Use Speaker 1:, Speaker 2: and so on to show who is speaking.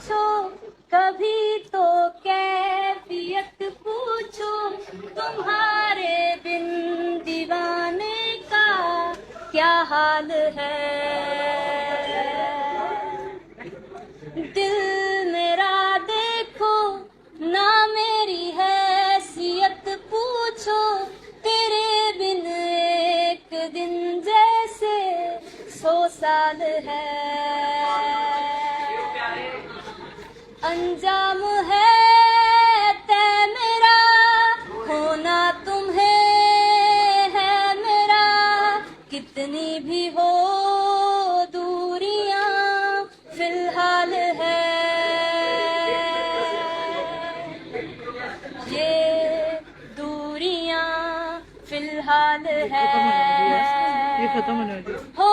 Speaker 1: पूछो, कभी तो कैफियत पूछो, तुम्हारे बिन दीवाने का क्या हाल है। दिल मेरा देखो ना, मेरी हैसियत पूछो, तेरे बिन एक दिन जैसे 100 साल है। अंजाम है तय मेरा, होना तुम्हें है मेरा, कितनी भी हो दूरियां फिलहाल है। ये दूरियां फिलहाल है।
Speaker 2: ये खत्म होने वाली है।
Speaker 1: हो